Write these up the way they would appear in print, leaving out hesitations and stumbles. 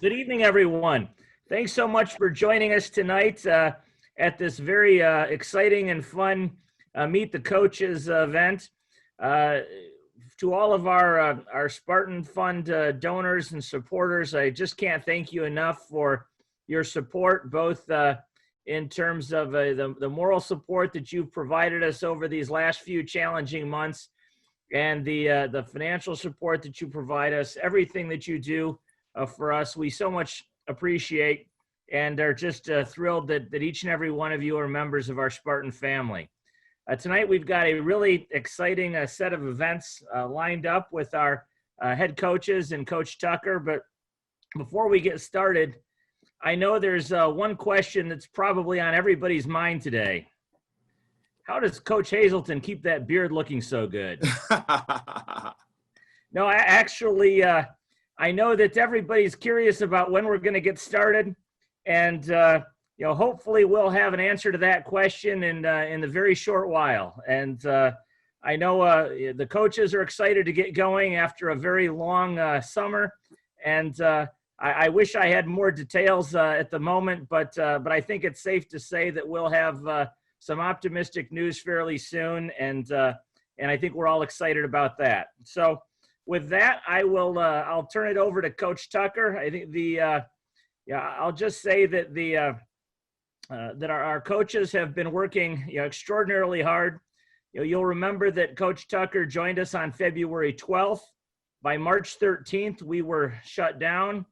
Good evening, everyone. Thanks so much for joining us tonight at this very exciting and fun Meet the Coaches event. To all of our Spartan Fund donors and supporters, I just can't thank you enough for your support, both in terms of the moral support that you've provided us over these last few challenging months, and the financial support that you provide us, everything that you do for us. We so much appreciate and are just thrilled that each and every one of you are members of our Spartan family. Tonight, we've got a really exciting set of events lined up with our head coaches and Coach Tucker. But before we get started, I know there's one question that's probably on everybody's mind today. How does Coach Hazelton keep that beard looking so good? No, actually, I know that everybody's curious about when we're going to get started, and hopefully we'll have an answer to that question in the very short while. And I know the coaches are excited to get going after a very long summer, and I wish I had more details at the moment, but I think it's safe to say that we'll have some optimistic news fairly soon, and I think we're all excited about that. So, with that, I'll turn it over to Coach Tucker. I think I'll just say that that our coaches have been working extraordinarily hard. You'll remember that Coach Tucker joined us on February 12th. By March 13th, we were shut down,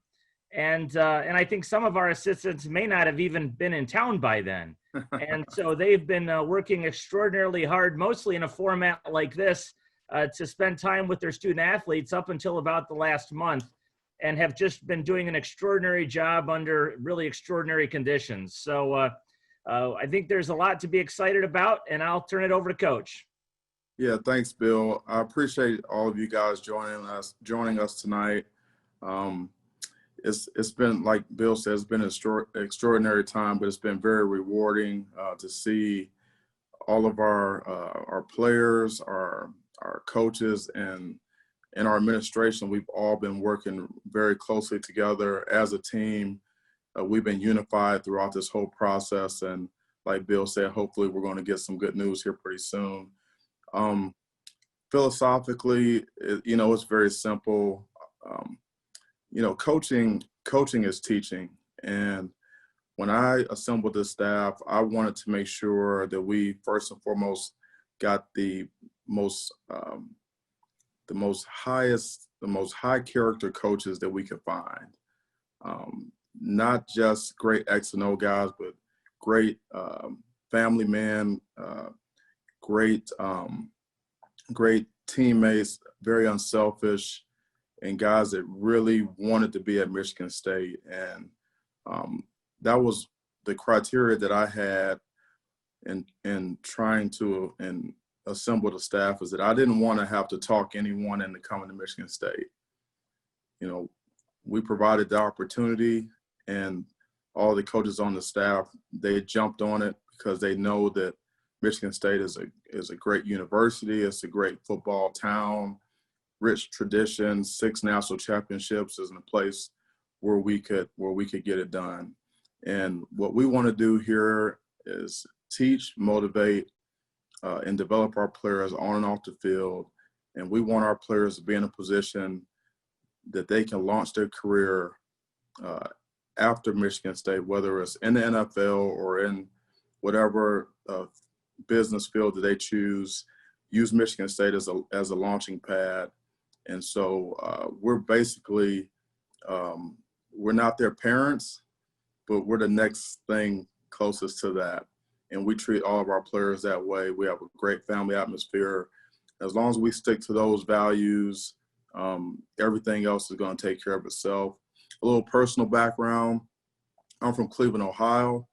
and I think some of our assistants may not have even been in town by then. And so they've been working extraordinarily hard, mostly in a format like this, to spend time with their student athletes up until about the last month, and have just been doing an extraordinary job under really extraordinary conditions. So I think there's a lot to be excited about, and I'll turn it over to Coach. Yeah, thanks, Bill. I appreciate all of you guys joining us tonight. It's been, like Bill says, it's been an extraordinary time, but it's been very rewarding to see all of our players, our coaches, and our administration. We've all been working very closely together as a team. We've been unified throughout this whole process, and like Bill said, hopefully we're going to get some good news here pretty soon. Philosophically, it's very simple. Coaching is teaching, and when I assembled this staff, I wanted to make sure that we first and foremost got the most high character coaches that we could find. Not just great X and O guys, but great family men, great teammates, very unselfish, and guys that really wanted to be at Michigan State. And that was the criteria that I had in trying to assemble the staff, is that I didn't want to have to talk anyone into coming to Michigan State. We provided the opportunity, and all the coaches on the staff, they jumped on it because they know that Michigan State is a great university. It's a great football town, rich traditions, 6 national championships, is in a place where we could get it done. And what we want to do here is teach, motivate, and develop our players on and off the field. And we want our players to be in a position that they can launch their career after Michigan State, whether it's in the NFL or in whatever business field that they choose. Use Michigan State as a launching pad. And so we're basically, we're not their parents, but we're the next thing closest to that. And we treat all of our players that way. We have a great family atmosphere. As long as we stick to those values, everything else is going to take care of itself. A little personal background. I'm from Cleveland, Ohio.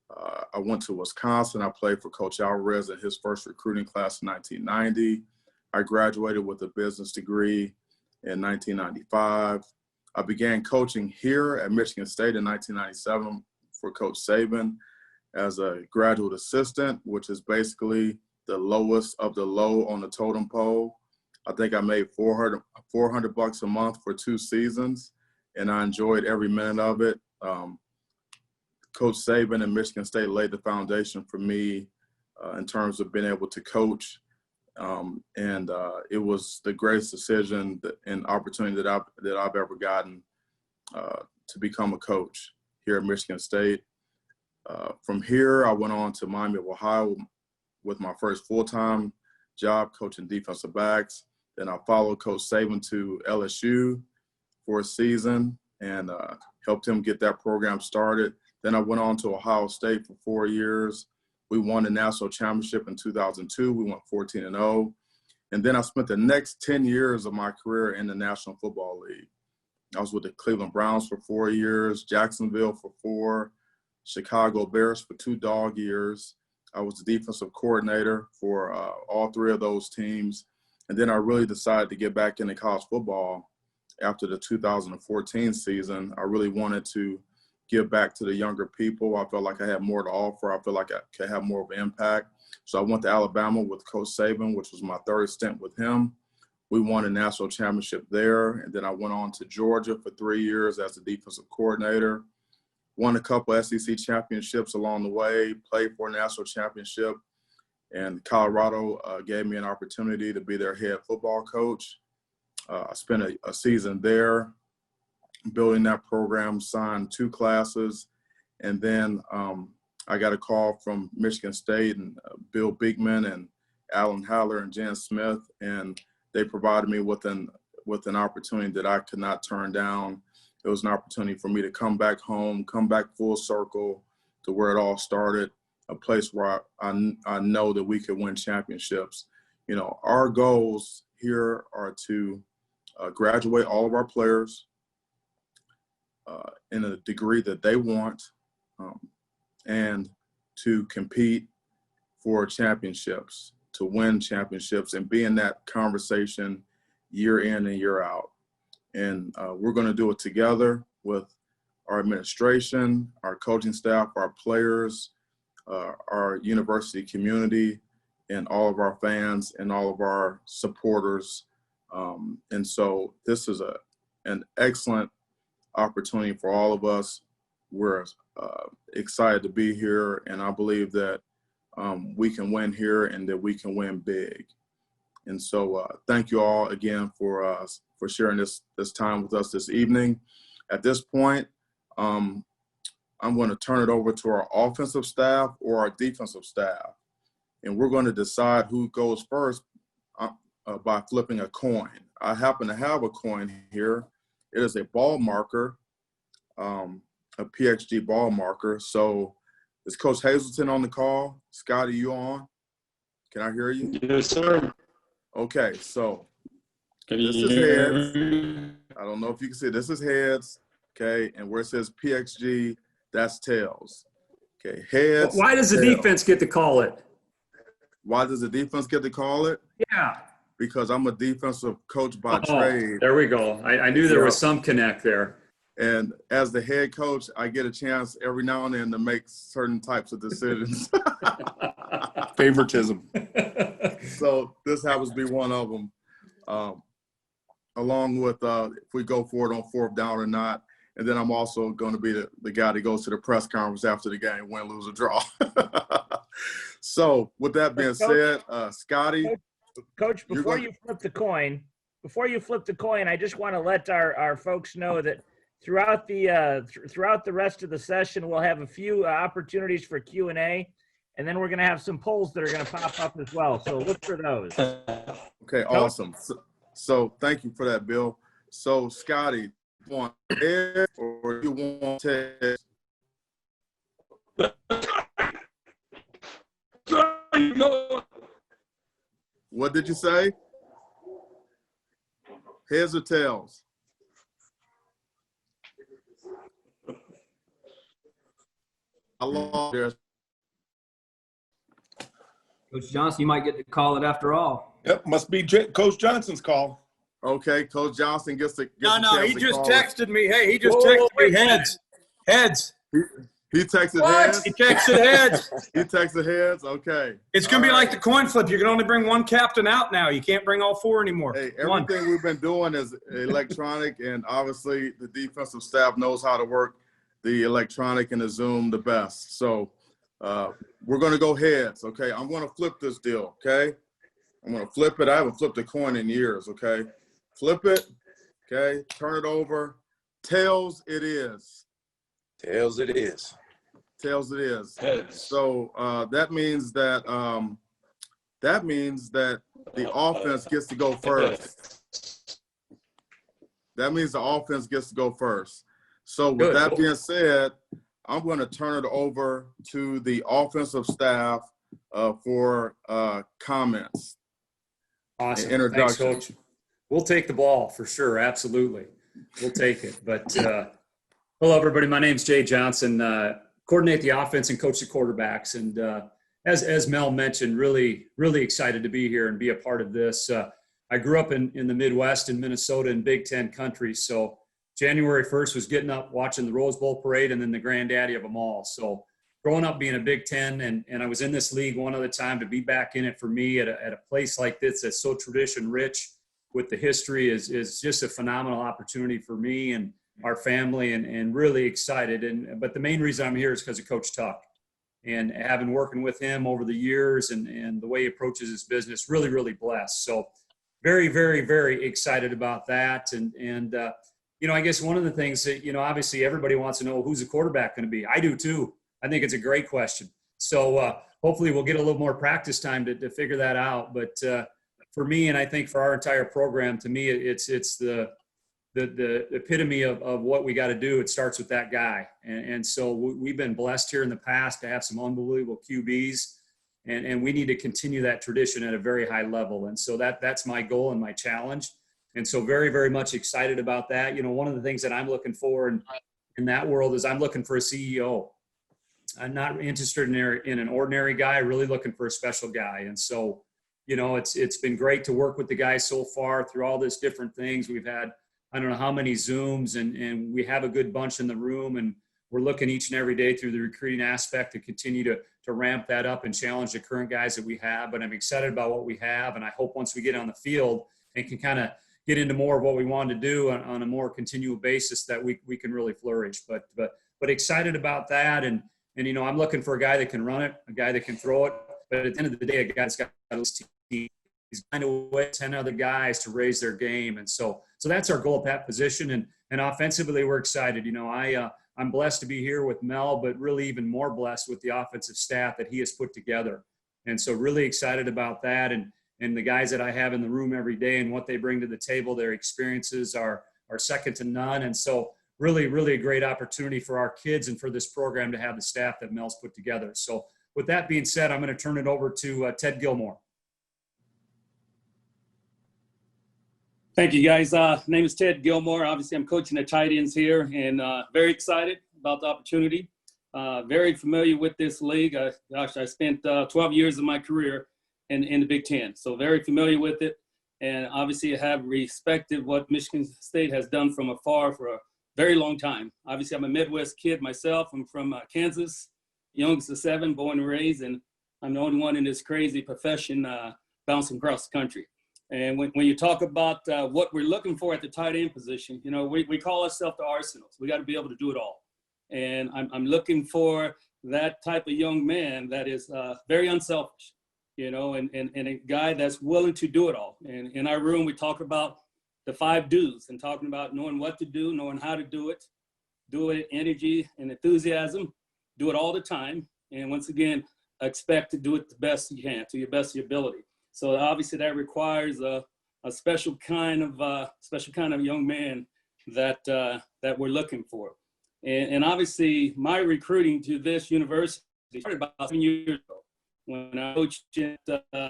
I went to Wisconsin. I played for Coach Alvarez in his first recruiting class in 1990. I graduated with a business degree in 1995. I began coaching here at Michigan State in 1997 for Coach Saban as a graduate assistant, which is basically the lowest of the low on the totem pole. I think I made $400 a month for 2 seasons. and I enjoyed every minute of it. Coach Saban and Michigan State laid the foundation for me in terms of being able to coach. And it was the greatest decision and opportunity that I've ever gotten to become a coach here at Michigan State. From here, I went on to Miami of Ohio with my first full-time job coaching defensive backs. Then I followed Coach Saban to LSU for a season and helped him get that program started. Then I went on to Ohio State for 4 years. We won the national championship in 2002. We went 14-0. And then I spent the next 10 years of my career in the National Football League. I was with the Cleveland Browns for 4 years, Jacksonville for 4, Chicago Bears for 2 dog years. I was the defensive coordinator for all 3 of those teams. And then I really decided to get back into college football after the 2014 season. I really wanted to give back to the younger people. I felt like I had more to offer. I felt like I could have more of an impact. So I went to Alabama with Coach Saban, which was my 3rd stint with him. We won a national championship there. And then I went on to Georgia for 3 years as the defensive coordinator. Won a couple SEC championships along the way, played for a national championship. And Colorado gave me an opportunity to be their head football coach. I spent a season there building that program, signed 2 classes. And then I got a call from Michigan State and Bill Beekman and Alan Haller and Jen Smith, and they provided me with an opportunity that I could not turn down. It was an opportunity for me to come back home, come back full circle to where it all started, a place where I know that we could win championships. You know, our goals here are to graduate all of our players in a degree that they want, and to compete for championships, to win championships, and be in that conversation year in and year out. And we're going to do it together with our administration, our coaching staff, our players, our university community, and all of our fans and all of our supporters. And so this is an excellent opportunity for all of us. We're excited to be here, and I believe that we can win here and that we can win big. And so thank you all again for sharing this time with us this evening. At this point, I'm going to turn it over to our offensive staff or our defensive staff, and we're going to decide who goes first by flipping a coin. I happen to have a coin here. It is a ball marker, a PXG ball marker. So is Coach Hazelton on the call? Scotty, you on? Can I hear you? Yes, sir. Okay, so Can this you is hear heads. me? I don't know if you can see. This is heads, okay? And where it says PXG, that's tails. Okay, heads. Why does the tails. defense get to call it? Why does the defense get to call it? Yeah. Because I'm a defensive coach by trade. There we go. I knew there was some connect there. And as the head coach, I get a chance every now and then to make certain types of decisions. Favoritism. So this happens to be one of them. Along with if we go for it on 4th down or not. And then I'm also going to be the guy that goes to the press conference after the game, win, lose, or draw. So with that being said, Scotty. Coach, before you flip the coin, I just want to let our folks know that throughout the rest of the session, we'll have a few opportunities for Q&A, and then we're going to have some polls that are going to pop up as well. So look for those. Okay, awesome. So thank you for that, Bill. So Scotty, you want head or you want tails? What did you say? Heads or tails? I lost there. Coach Johnson, you might get to call it after all. Yep, must be Coach Johnson's call. Okay, Coach Johnson gets the No, chance he to just call it. texted me. Hey, he just texted me heads. Heads. He texted What? heads. He texted heads. He texted heads. Okay. It's going to be All like the coin flip. You can only bring one captain out now. You can't bring all four anymore. Hey, One. everything we've been doing is electronic, and obviously the defensive staff knows how to work the electronic and the Zoom the best. So we're going to go heads, okay? I'm going to flip this deal, okay? I'm going to flip it. I haven't flipped a coin in years, okay? Flip it, okay? Turn it over. Tails it is. Tails it is. Tails it is. Heads. So that means that the offense gets to go first. That means the offense gets to go first. So with Good. that being said, I'm going to turn it over to the offensive staff for comments. Awesome. Introduction. Thanks, Coach. We'll take the ball for sure. Absolutely. We'll take it. But hello, everybody. My name's Jay Johnson. Coordinate the offense and coach the quarterbacks. And as Mel mentioned, really, really excited to be here and be a part of this. I grew up in the Midwest in Minnesota in Big Ten country. So January 1st was getting up, watching the Rose Bowl parade, and then the granddaddy of them all. So growing up being a Big Ten, and I was in this league one other time, to be back in it for me at a place like this that's so tradition rich with the history is just a phenomenal opportunity for me and our family, and really excited. But the main reason I'm here is because of Coach Tuck, and having working with him over the years and the way he approaches his business, really, really blessed. So very, very, very excited about that. And I guess one of the things that, obviously everybody wants to know, who's the quarterback going to be? I do too. I think it's a great question. So hopefully we'll get a little more practice time to figure that out. But for me, and I think for our entire program, to me, it's the epitome of what we got to do. It starts with that guy. And so we've been blessed here in the past to have some unbelievable QBs, and we need to continue that tradition at a very high level. And so that's my goal and my challenge. And so very, very much excited about that. One of the things that I'm looking for in that world is I'm looking for a CEO. I'm not interested in an ordinary guy, really looking for a special guy. And so, it's been great to work with the guys so far through all these different things. We've had, I don't know how many Zooms, and we have a good bunch in the room, and we're looking each and every day through the recruiting aspect to continue to ramp that up and challenge the current guys that we have. But I'm excited about what we have, and I hope once we get on the field and can kind of get into more of what we want to do on a more continual basis, that we can really flourish. But excited about that, and I'm looking for a guy that can run it, a guy that can throw it. But at the end of the day, a guy that's got his team. He's trying to win 10 other guys to raise their game. And so that's our goal at that position. And offensively, we're excited. I'm blessed to be here with Mel, but really even more blessed with the offensive staff that he has put together. And so really excited about that. And the guys that I have in the room every day and what they bring to the table, their experiences are second to none. And so really, really a great opportunity for our kids and for this program to have the staff that Mel's put together. So with that being said, I'm going to turn it over to Ted Gilmore. Thank you, guys. My name is Ted Gilmore. Obviously, I'm coaching the tight ends here, and very excited about the opportunity. Very familiar with this league. I spent 12 years of my career in the Big Ten, so very familiar with it. And obviously, I have respected what Michigan State has done from afar for a very long time. Obviously, I'm a Midwest kid myself. I'm from Kansas, youngest of 7, born and raised, and I'm the only one in this crazy profession bouncing across the country. And when you talk about what we're looking for at the tight end position, we call ourselves the Arsenals. We got to be able to do it all. And I'm looking for that type of young man that is very unselfish, and a guy that's willing to do it all. And in our room, we talk about the 5 do's and talking about knowing what to do, knowing how to do it energy and enthusiasm, do it all the time. And once again, expect to do it the best you can, to your best of your ability. So obviously that requires a special kind of young man that we're looking for. And obviously my recruiting to this university started about 7 years ago when I coached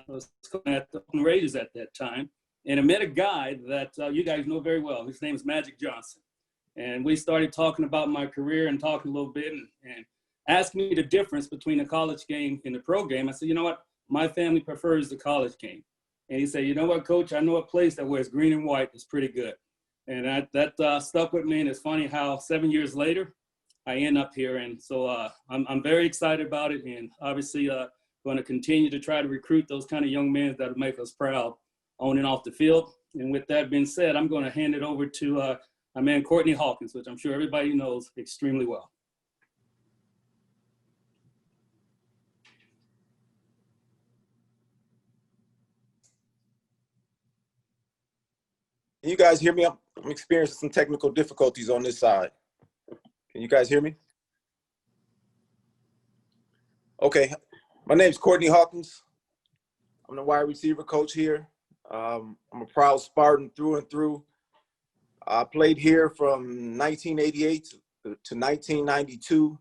was at the Raiders at that time. And I met a guy that you guys know very well. His name is Magic Johnson. And we started talking about my career and talking a little bit and asked me the difference between the college game and the pro game. I said, you know what? My family prefers the college game. And he said, you know what, Coach, I know a place that wears green and white is pretty good. And that stuck with me. And it's funny how 7 years later, I end up here. And so I'm very excited about it, and obviously going to continue to try to recruit those kind of young men that will make us proud on and off the field. And with that being said, I'm going to hand it over to my man Courtney Hawkins, which I'm sure everybody knows extremely well. Can you guys hear me? I'm experiencing some technical difficulties on this side. Can you guys hear me? Okay. My name's Courtney Hawkins. I'm the wide receiver coach here. I'm a proud Spartan through and through. I played here from 1988 to 1992.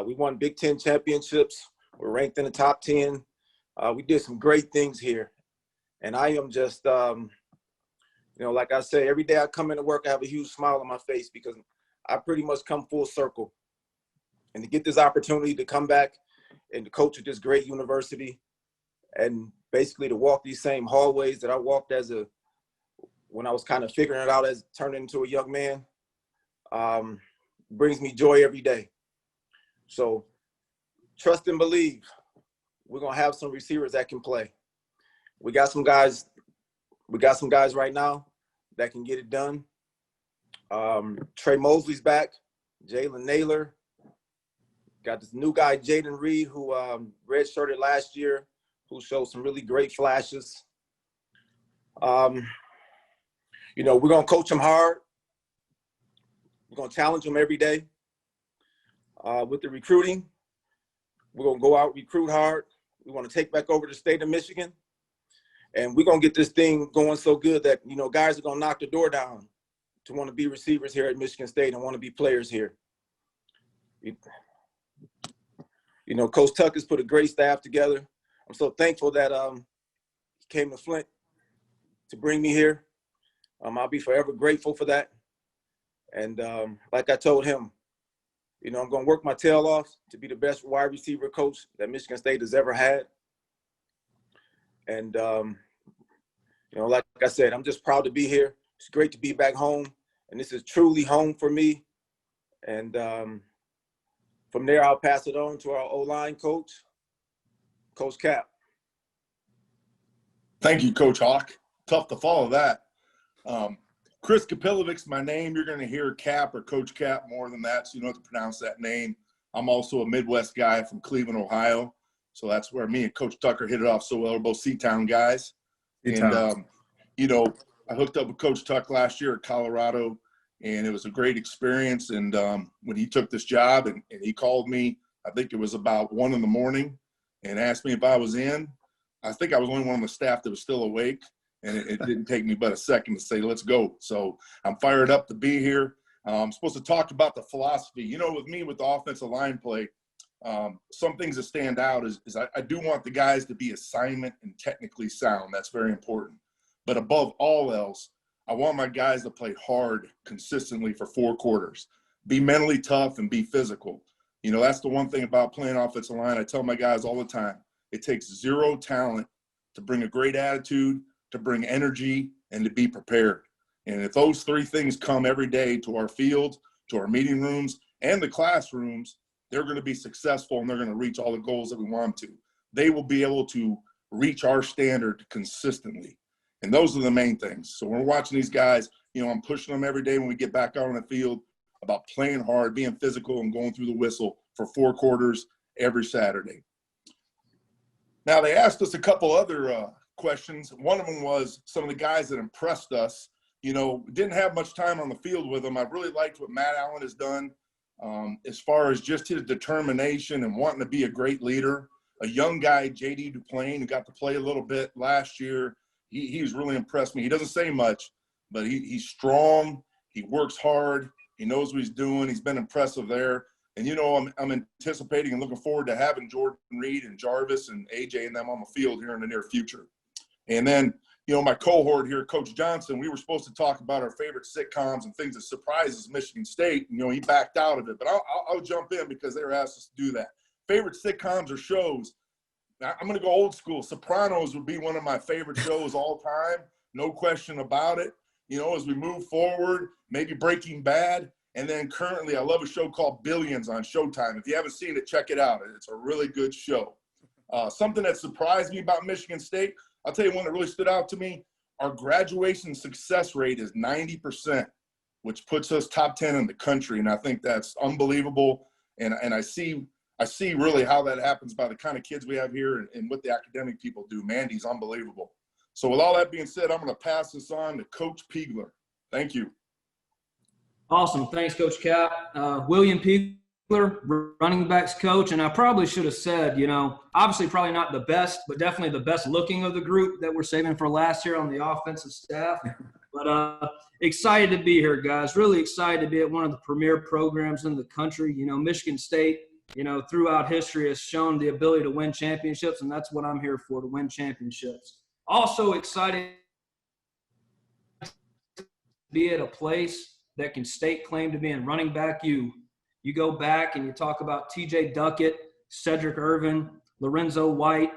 We won Big Ten championships. We're ranked in the top 10. We did some great things here. And I am just, like I say, every day I come into work, I have a huge smile on my face because I pretty much come full circle. And to get this opportunity to come back and to coach at this great university and basically to walk these same hallways that I walked when I was kind of figuring it out as turning into a young man, brings me joy every day. So trust and believe we're going to have some receivers that can play. We got some guys right now that can get it done. Trey Mosley's back, Jalen Naylor. Got this new guy, Jaden Reed, who redshirted last year, who showed some really great flashes. We're going to coach them hard. We're going to challenge them every day. With the recruiting, we're going to go out, recruit hard. We want to take back over the state of Michigan. And we're going to get this thing going so good that, guys are going to knock the door down to want to be receivers here at Michigan State and want to be players here. Coach Tuck has put a great staff together. I'm so thankful that he came to Flint to bring me here. I'll be forever grateful for that. And like I told him, I'm going to work my tail off to be the best wide receiver coach that Michigan State has ever had. And, like I said, I'm just proud to be here. It's great to be back home. And this is truly home for me. And from there, I'll pass it on to our O-line coach, Coach Cap. Thank you, Coach Hawk. Tough to follow that. Chris Kapilovic's my name. You're going to hear Cap or Coach Cap more than that, so you know how to pronounce that name. I'm also a Midwest guy from Cleveland, Ohio. So that's where me and Coach Tucker hit it off so well. We're both Seatown guys. And, I hooked up with Coach Tuck last year at Colorado, and it was a great experience. And when he took this job and he called me, I think it was about 1 a.m, and asked me if I was in. I think I was only one on the staff that was still awake, and it didn't take me but a second to say, let's go. So I'm fired up to be here. I'm supposed to talk about the philosophy. With me, with the offensive line play, some things that stand out is I do want the guys to be assignment and technically sound. That's very important. But above all else, I want my guys to play hard consistently for 4 quarters, be mentally tough and be physical. That's the one thing about playing offensive line. I tell my guys all the time, it takes 0 talent to bring a great attitude, to bring energy, and to be prepared. And if those 3 things come every day to our field, to our meeting rooms, and the classrooms, they're going to be successful and they're going to reach all the goals that we want them to. They will be able to reach our standard consistently. And those are the main things. So when we're watching these guys, I'm pushing them every day when we get back out on the field about playing hard, being physical, and going through the whistle for 4 quarters every Saturday. Now, they asked us a couple other questions. One of them was some of the guys that impressed us. Didn't have much time on the field with them. I really liked what Matt Allen has done as far as just his determination and wanting to be a great leader. A young guy, J.D. Duplain, who got to play a little bit last year, he's really impressed me. He doesn't say much, but he's strong. He works hard. He knows what he's doing. He's been impressive there. And, I'm anticipating and looking forward to having Jordan Reed and Jarvis and AJ and them on the field here in the near future. And then, my cohort here, Coach Johnson, we were supposed to talk about our favorite sitcoms and things that surprises Michigan State. He backed out of it, but I'll jump in because they were asked us to do that. Favorite sitcoms or shows. I'm going to go old school. Sopranos would be one of my favorite shows all time. No question about it. As we move forward, maybe Breaking Bad. And then currently, I love a show called Billions on Showtime. If you haven't seen it, check it out. It's a really good show. Something that surprised me about Michigan State, I'll tell you one that really stood out to me. Our graduation success rate is 90%, which puts us top 10 in the country. And I think that's unbelievable. And I see really how that happens by the kind of kids we have here and what the academic people do. Mandy's unbelievable. So with all that being said, I'm going to pass this on to Coach Piegler. Thank you. Awesome. Thanks, Coach Cap. William Piegler, running backs coach. And I probably should have said, obviously probably not the best, but definitely the best looking of the group that we're saving for last year on the offensive staff. But excited to be here, guys. Really excited to be at one of the premier programs in the country. Michigan State, throughout history has shown the ability to win championships, and that's what I'm here for, to win championships. Also excited to be at a place that can stake claim to being running back you. You go back and you talk about TJ Duckett, Cedric Irvin, Lorenzo White,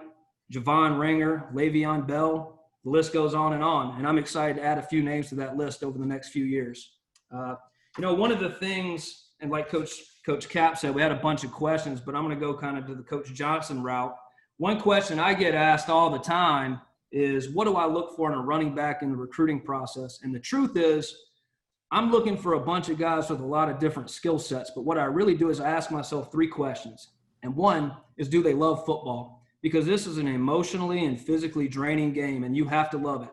Javon Ringer, Le'Veon Bell. The list goes on. And I'm excited to add a few names to that list over the next few years. One of the things, and like Coach Cap said, we had a bunch of questions, but I'm going to go kind of to the Coach Johnson route. One question I get asked all the time is, what do I look for in a running back in the recruiting process? And the truth is, I'm looking for a bunch of guys with a lot of different skill sets, but what I really do is I ask myself 3 questions. And one is, do they love football? Because this is an emotionally and physically draining game, and you have to love it.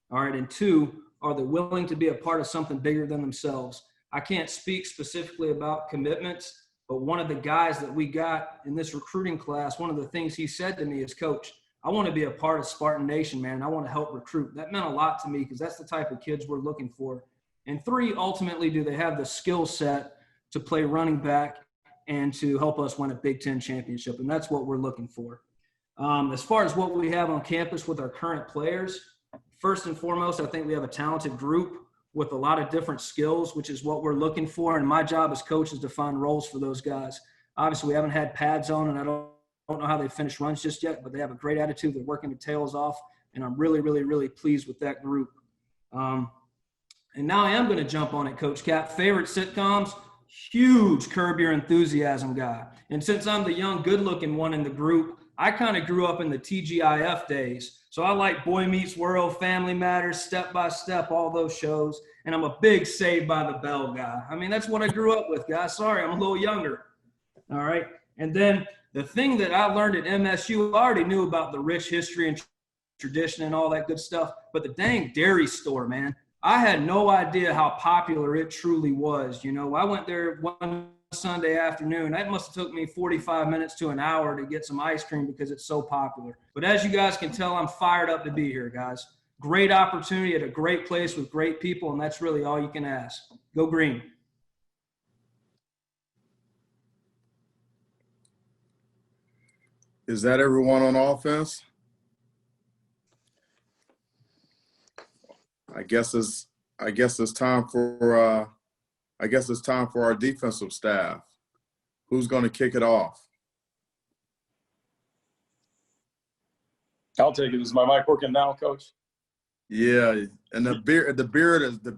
All right. And 2, are they willing to be a part of something bigger than themselves? I can't speak specifically about commitments, but one of the guys that we got in this recruiting class, one of the things he said to me is, Coach, I want to be a part of Spartan Nation, man. I want to help recruit. That meant a lot to me because that's the type of kids we're looking for. And 3, ultimately, do they have the skill set to play running back and to help us win a Big Ten championship? And that's what we're looking for. As far as what we have on campus with our current players, first and foremost, I think we have a talented group with a lot of different skills, which is what we're looking for. And my job as coach is to find roles for those guys. Obviously, we haven't had pads on, and I don't know how they finish runs just yet, but they have a great attitude. They're working their tails off, and I'm really, really, really pleased with that group. And now I am going to jump on it, Coach Cap. Favorite sitcoms? Huge Curb Your Enthusiasm guy. And since I'm the young, good-looking one in the group, I kind of grew up in the TGIF days. So I like Boy Meets World, Family Matters, Step by Step, all those shows. And I'm a big Saved by the Bell guy. I mean, that's what I grew up with, guys. Sorry, I'm a little younger. All right. And then the thing that I learned at MSU, I already knew about the rich history and tradition and all that good stuff. But the dang dairy store, man. I had no idea how popular it truly was. I went there one Sunday afternoon. That must have took me 45 minutes to an hour to get some ice cream because it's so popular. But as you guys can tell, I'm fired up to be here, guys. Great opportunity at a great place with great people, and that's really all you can ask. Go Green. Is that everyone on offense? I guess it's time for our defensive staff. Who's going to kick it off? I'll take it. Is my mic working now, Coach? Yeah, and the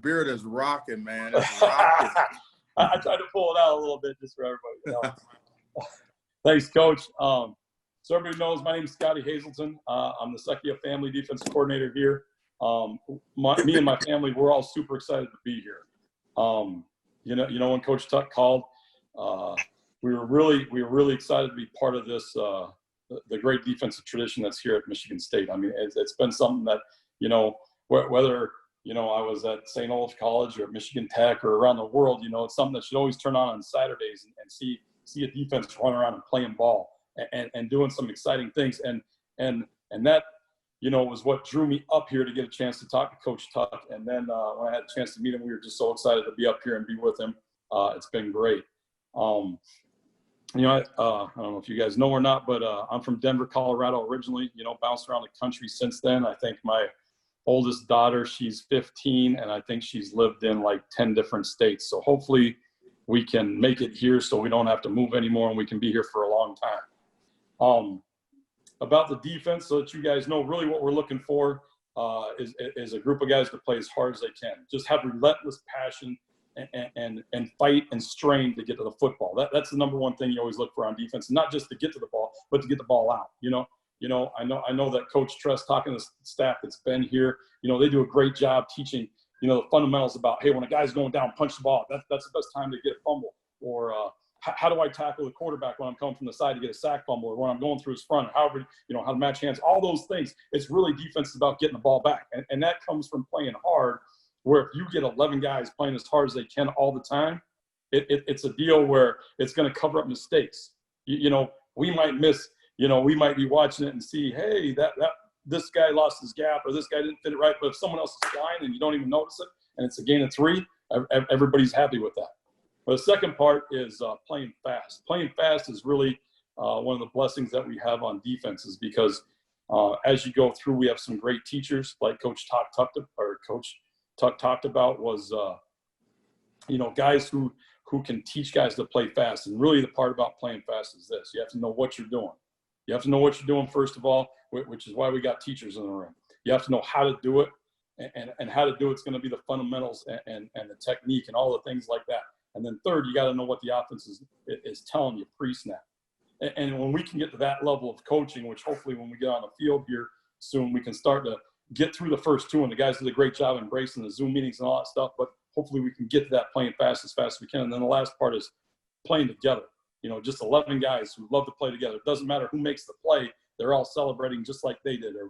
beard is rocking, man. It's rocking. I tried to pull it out a little bit just for everybody. Thanks, Coach. So everybody knows my name is Scotty Hazelton. I'm the Secchia Family Defensive Coordinator here. Me and my family, we're all super excited to be here. When Coach Tuck called, we were really excited to be part of this, the great defensive tradition that's here at Michigan State. I mean, it's been something that, whether, I was at St. Olaf College or at Michigan Tech or around the world, it's something that should always turn on Saturdays and see a defense run around and playing ball and doing some exciting things. And that, was what drew me up here to get a chance to talk to Coach Tuck. And then when I had a chance to meet him, we were just so excited to be up here and be with him. It's been great. I don't know if you guys know or not, but I'm from Denver, Colorado originally, bounced around the country since then. I think my oldest daughter, she's 15, and I think she's lived in like 10 different states. So hopefully we can make it here so we don't have to move anymore and we can be here for a long time. About the defense, so that you guys know really what we're looking for is a group of guys to play as hard as they can. Just have relentless passion and fight and strain to get to the football. That's the number one thing you always look for on defense, not just to get to the ball, but to get the ball out. I know that Coach Tress, talking to the staff that's been here, they do a great job teaching, the fundamentals about, hey, when a guy's going down, punch the ball. That's the best time to get a fumble. Or how do I tackle the quarterback when I'm coming from the side to get a sack fumble, or when I'm going through his front, or however, how to match hands, all those things. It's really defense is about getting the ball back. And that comes from playing hard, where if you get 11 guys playing as hard as they can all the time, it's a deal where it's going to cover up mistakes. We might miss, we might be watching it and see, hey, this guy lost his gap, or this guy didn't fit it right. But if someone else is flying and you don't even notice it, and it's a gain of 3, everybody's happy with that. But the second part is playing fast. Playing fast is really one of the blessings that we have on defenses, because as you go through, we have some great teachers, like Coach Tuck talked about, was guys who can teach guys to play fast. And really the part about playing fast is this: you have to know what you're doing. You have to know what you're doing, first of all, which is why we got teachers in the room. You have to know how to do it, and how to do it's going to be the fundamentals and the technique and all the things like that. And then third, you got to know what the offense is telling you pre-snap. And when we can get to that level of coaching, which hopefully when we get on the field here soon, we can start to get through the first 2, and the guys did a great job embracing the Zoom meetings and all that stuff, but hopefully we can get to that playing fast as we can. And then the last part is playing together. Just 11 guys who love to play together. It doesn't matter who makes the play. They're all celebrating just like they did. Or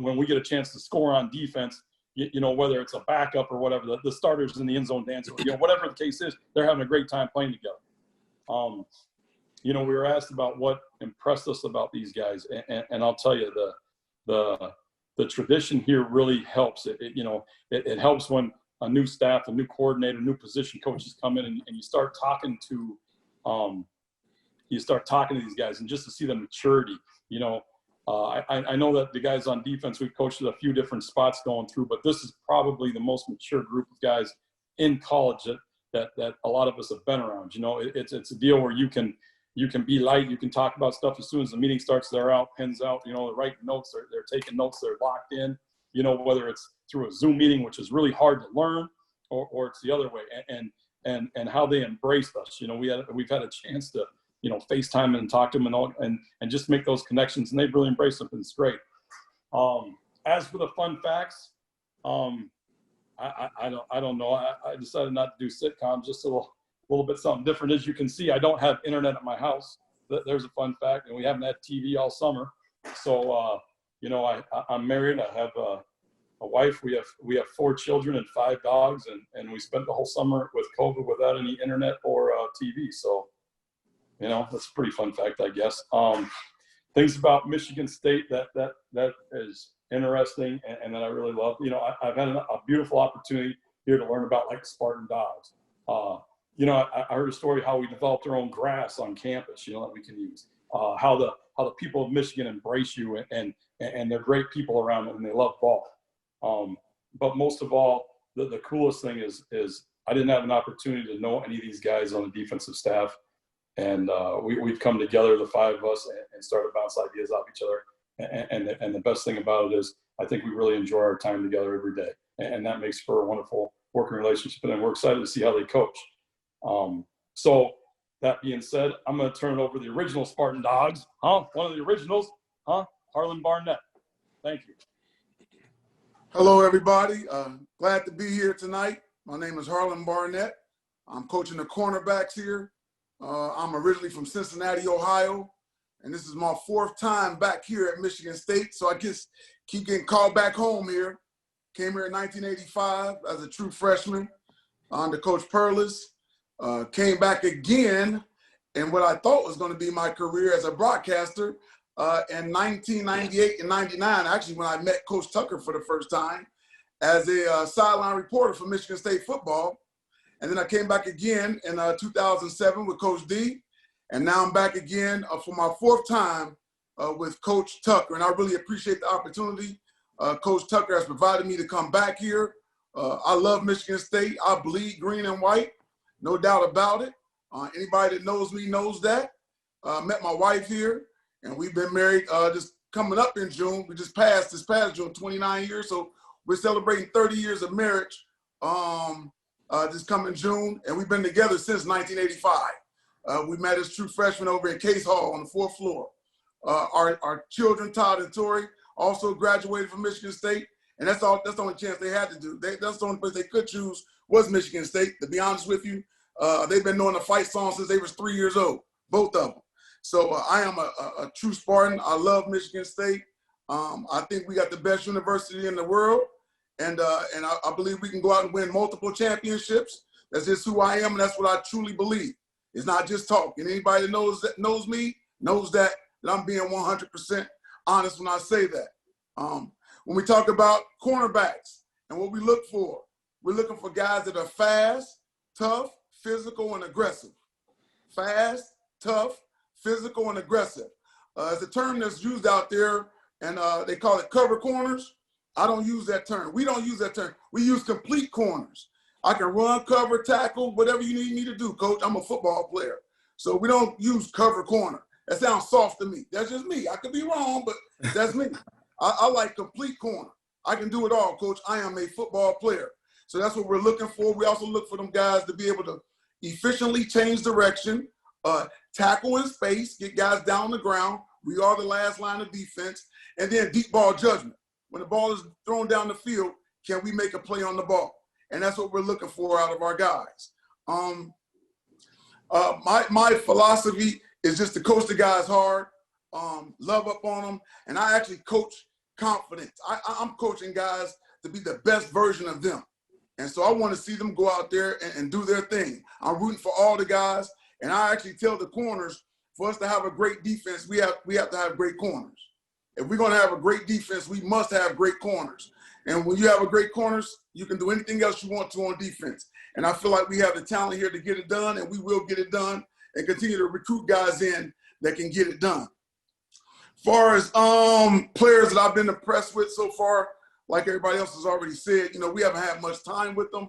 when we get a chance to score on defense, whether it's a backup or whatever, the starters in the end zone dance, whatever the case is, they're having a great time playing together. We were asked about what impressed us about these guys, and I'll tell you, the tradition here really helps. It helps when a new staff, a new coordinator, new position coaches come in, and you start talking to these guys, and just to see the maturity. I know that the guys on defense, we've coached at a few different spots going through, but this is probably the most mature group of guys in college that a lot of us have been around. It's a deal where you can be light, you can talk about stuff as soon as the meeting starts. They're out, pens out, they're writing notes, they're taking notes, they're locked in. Whether it's through a Zoom meeting, which is really hard to learn, or it's the other way, and how they embraced us. We've had a chance to FaceTime and talk to them and just make those connections, and they've really embraced them, and it's great. As for the fun facts, I don't know. I decided not to do sitcoms, just a little bit something different. As you can see, I don't have internet at my house. There's a fun fact, and we haven't had TV all summer. So I'm married. I have a wife. We have 4 children and 5 dogs, and we spent the whole summer with COVID without any internet or TV. So that's a pretty fun fact, I guess. Things about Michigan State that is interesting and that I really love. I've had a beautiful opportunity here to learn about, like, Spartan dogs. I heard a story how we developed our own grass on campus, that we can use. How the people of Michigan embrace you, and they're great people around them, and they love ball. But most of all, the coolest thing is I didn't have an opportunity to know any of these guys on the defensive staff. And we've come together, the 5 of us, and started to bounce ideas off each other. And the best thing about it is I think we really enjoy our time together every day. And that makes for a wonderful working relationship. And we're excited to see how they coach. So that being said, I'm going to turn it over to the original Spartan Dogs. One of the originals, Harlan Barnett. Thank you. Hello, everybody. Glad to be here tonight. My name is Harlan Barnett. I'm coaching the cornerbacks here. I'm originally from Cincinnati, Ohio, and this is my 4th time back here at Michigan State. So I just keep getting called back home here. Came here in 1985 as a true freshman under Coach Perlis. Came back again in what I thought was going to be my career as a broadcaster in 1998 and 99, actually, when I met Coach Tucker for the first time as a sideline reporter for Michigan State football. And then I came back again in 2007 with Coach D. And now I'm back again for my 4th time with Coach Tucker. And I really appreciate the opportunity. Coach Tucker has provided me to come back here. I love Michigan State. I bleed green and white, no doubt about it. Anybody that knows me knows that. Met my wife here, and we've been married just coming up in June. We just passed this past June, 29 years. So we're celebrating 30 years of marriage. this coming June, and we've been together since 1985. We met as true freshmen over in Case Hall on the 4th floor. Our children, Todd and Tori, also graduated from Michigan State, and that's the only chance they had to do. That's the only place they could choose was Michigan State. To be honest with you, they've been knowing the fight song since they was 3 years old, both of them. So I am a true Spartan. I love Michigan State. I think we got the best university in the world, and I believe we can go out and win multiple championships. That's just who I am, and that's what I truly believe. It's not just talk. And anybody that knows me knows that I'm being 100% honest when I say that. When we talk about cornerbacks and what we look for, we're looking for guys that are fast, tough, physical, and aggressive. Fast, tough, physical, and aggressive. It's a term that's used out there, and they call it cover corners. I don't use that term. We don't use that term. We use complete corners. I can run, cover, tackle, whatever you need me to do, coach. I'm a football player. So we don't use cover corner. That sounds soft to me. That's just me. I could be wrong, but that's me. I like complete corner. I can do it all, coach. I am a football player. So that's what we're looking for. We also look for them guys to be able to efficiently change direction, tackle in space, get guys down the ground. We are the last line of defense. And then deep ball judgment. When the ball is thrown down the field, can we make a play on the ball? And that's what we're looking for out of our guys. My philosophy is just to coach the guys hard, love up on them, and I actually coach confidence. I'm coaching guys to be the best version of them. And so I want to see them go out there and do their thing. I'm rooting for all the guys, and I actually tell the corners, for us to have a great defense, we have to have great corners. If we're going to have a great defense, we must have great corners. And when you have a great corners, you can do anything else you want to on defense. And I feel like we have the talent here to get it done, and we will get it done and continue to recruit guys in that can get it done. As far as players that I've been impressed with so far, like everybody else has already said, we haven't had much time with them.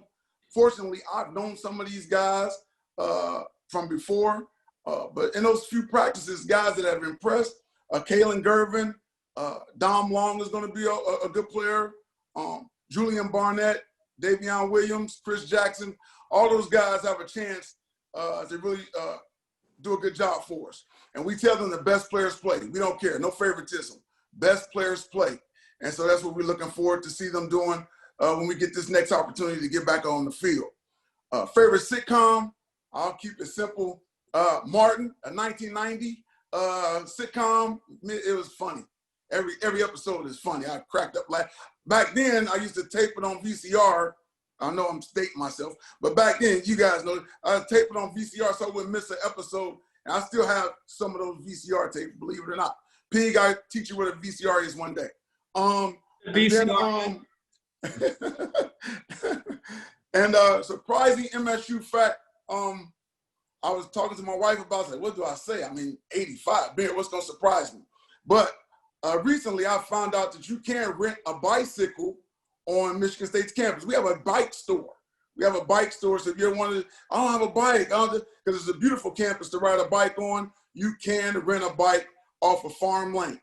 Fortunately, I've known some of these guys from before, but in those few practices, guys that have impressed, Kalen Gervin, Dom Long is going to be a good player. Julian Barnett, Davion Williams, Chris Jackson, all those guys have a chance to really do a good job for us. And we tell them the best players play. We don't care, no favoritism. Best players play. And so that's what we're looking forward to see them doing when we get this next opportunity to get back on the field. Favorite sitcom, I'll keep it simple. Martin, a 1990 sitcom. It was funny. Every episode is funny. I cracked up. Back then, I used to tape it on VCR. I know I'm stating myself, but back then, you guys know, I taped it on VCR so I wouldn't miss an episode. And I still have some of those VCR tapes, believe it or not. Pig, I'll teach you what a VCR is one day. VCR. And surprising MSU fact, I was talking to my wife about it. What do I say? I mean, 85. Man, what's going to surprise me? But recently, I found out that you can rent a bicycle on Michigan State's campus. We have a bike store. So if you wanted, I don't have a bike, because it's a beautiful campus to ride a bike on. You can rent a bike off of Farm Lane.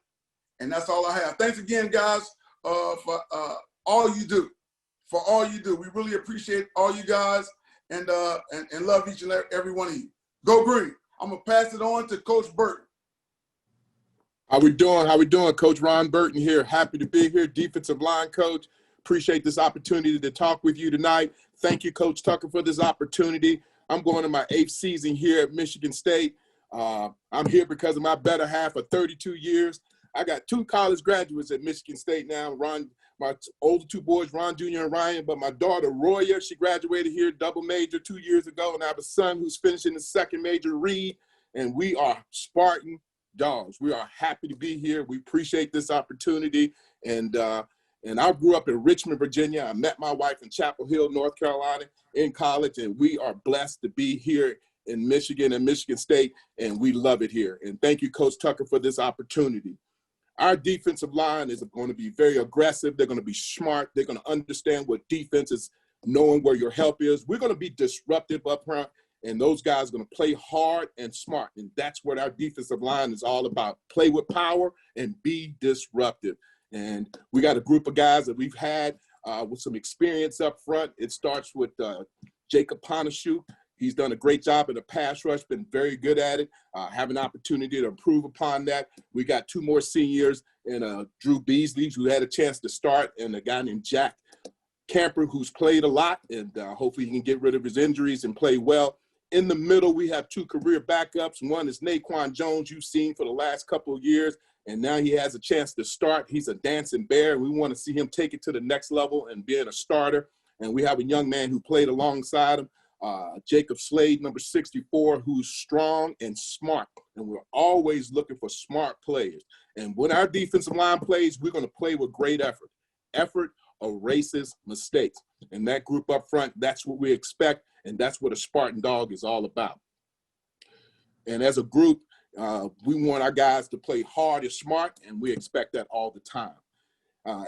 And that's all I have. Thanks again, guys, for all you do. For all you do. We really appreciate all you guys and love each and every one of you. Go Green. I'm going to pass it on to Coach Burton. How we doing? Coach Ron Burton here. Happy to be here, defensive line coach. Appreciate this opportunity to talk with you tonight. Thank you, Coach Tucker, for this opportunity. I'm going to my 8th season here at Michigan State. I'm here because of my better half of 32 years. I got 2 college graduates at Michigan State now. My older 2 boys, Ron Jr. and Ryan, but my daughter, Roya, she graduated here double major 2 years ago, and I have a son who's finishing his 2nd major, Reed, and we are Spartan dogs. We are happy to be here. We appreciate this opportunity, and I grew up in Richmond, Virginia. I met my wife in Chapel Hill, North Carolina in college, and we are blessed to be here in Michigan and Michigan State, and we love it here. And thank you, Coach Tucker, for this opportunity. Our defensive line is going to be very aggressive. They're going to be smart. They're going to understand what defense is, knowing where your help is. We're going to be disruptive up front, and those guys are going to play hard and smart, and that's what our defensive line is all about. Play with power and be disruptive. And we got a group of guys that we've had with some experience up front. It starts with Jacob Ponashoot. He's done a great job in the pass rush, been very good at it, have an opportunity to improve upon that. We got 2 more seniors in Drew Beasley, who had a chance to start, and a guy named Jack Camper, who's played a lot, and hopefully he can get rid of his injuries and play well. In the middle, we have 2 career backups. One is Naquan Jones, you've seen for the last couple of years, and now he has a chance to start. He's a dancing bear, and we want to see him take it to the next level and being a starter. And we have a young man who played alongside him, Jacob Slade, number 64, who's strong and smart. And we're always looking for smart players. And when our defensive line plays, we're going to play with great effort. Effort erases mistakes. And that group up front, that's what we expect. And that's what a Spartan dog is all about. And as a group, we want our guys to play hard and smart, and we expect that all the time.